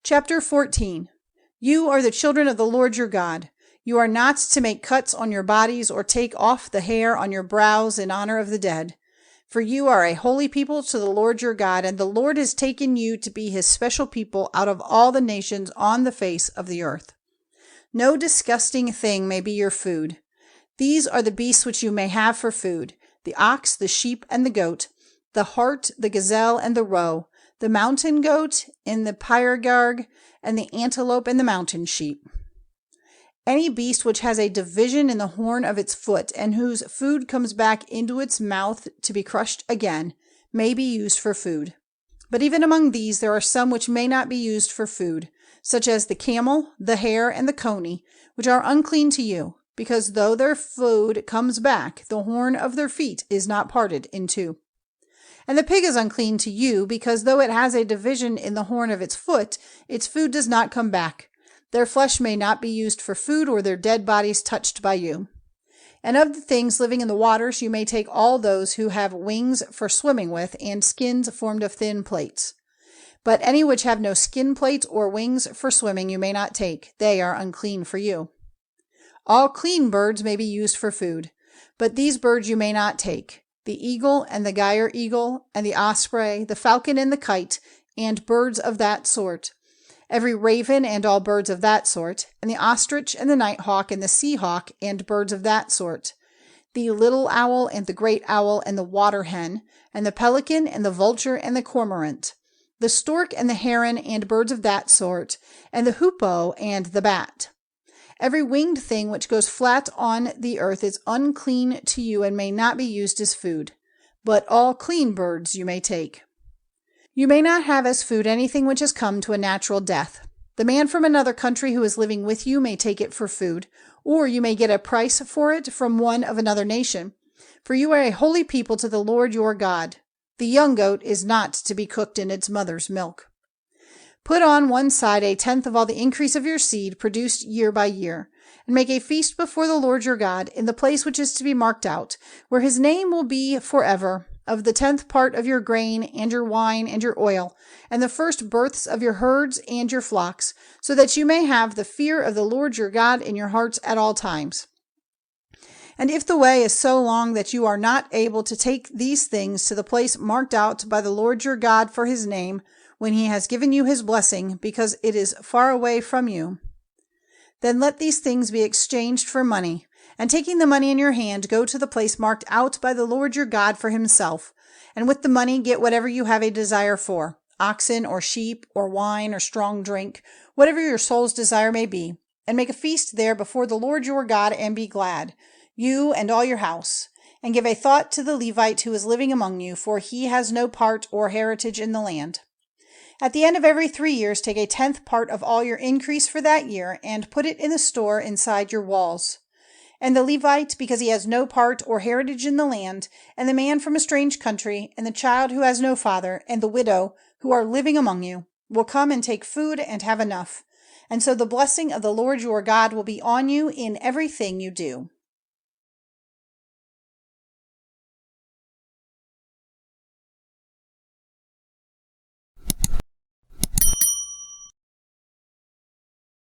Chapter 14. You are the children of the Lord your God. You are not to make cuts on your bodies or take off the hair on your brows in honor of the dead. For you are a holy people to the Lord your God, and the Lord has taken you to be his special people out of all the nations on the face of the earth. No disgusting thing may be your food. These are the beasts which you may have for food: the ox, the sheep, and the goat, the hart, the gazelle, and the roe, the mountain goat, and the pygarg, and the antelope, and the mountain sheep. Any beast which has a division in the horn of its foot, and whose food comes back into its mouth to be crushed again, may be used for food. But even among these there are some which may not be used for food, such as the camel, the hare, and the coney, which are unclean to you, because though their food comes back, the horn of their feet is not parted in two. And the pig is unclean to you, because though it has a division in the horn of its foot, its food does not come back. Their flesh may not be used for food, or their dead bodies touched by you. And of the things living in the waters you may take all those who have wings for swimming with, and skins formed of thin plates. But any which have no skin plates or wings for swimming you may not take. They are unclean for you. All clean birds may be used for food, but these birds you may not take: the eagle and the gyre eagle, and the osprey, the falcon and the kite, and birds of that sort, every raven and all birds of that sort, and the ostrich and the nighthawk and the sea hawk and birds of that sort, the little owl and the great owl and the water hen, and the pelican and the vulture and the cormorant, the stork and the heron and birds of that sort, and the hoopoe and the bat. Every winged thing which goes flat on the earth is unclean to you and may not be used as food, but all clean birds you may take. You may not have as food anything which has come to a natural death. The man from another country who is living with you may take it for food, or you may get a price for it from one of another nation, for you are a holy people to the Lord your God. The young goat is not to be cooked in its mother's milk. Put on one side 1/10 of all the increase of your seed produced year by year, and make a feast before the Lord your God in the place which is to be marked out, where his name will be forever, of the 10th part of your grain and your wine and your oil, and the first births of your herds and your flocks, so that you may have the fear of the Lord your God in your hearts at all times. And if the way is so long that you are not able to take these things to the place marked out by the Lord your God for his name, when he has given you his blessing, because it is far away from you, then let these things be exchanged for money, and taking the money in your hand, go to the place marked out by the Lord your God for himself, and with the money get whatever you have a desire for: oxen or sheep or wine or strong drink, whatever your soul's desire may be, and make a feast there before the Lord your God, and be glad, you and all your house. And give a thought to the Levite who is living among you, for he has no part or heritage in the land. At the end of every 3 years, take 1/10 part of all your increase for that year, and put it in the store inside your walls. And the Levite, because he has no part or heritage in the land, and the man from a strange country, and the child who has no father, and the widow who are living among you, will come and take food and have enough. And so the blessing of the Lord your God will be on you in everything you do.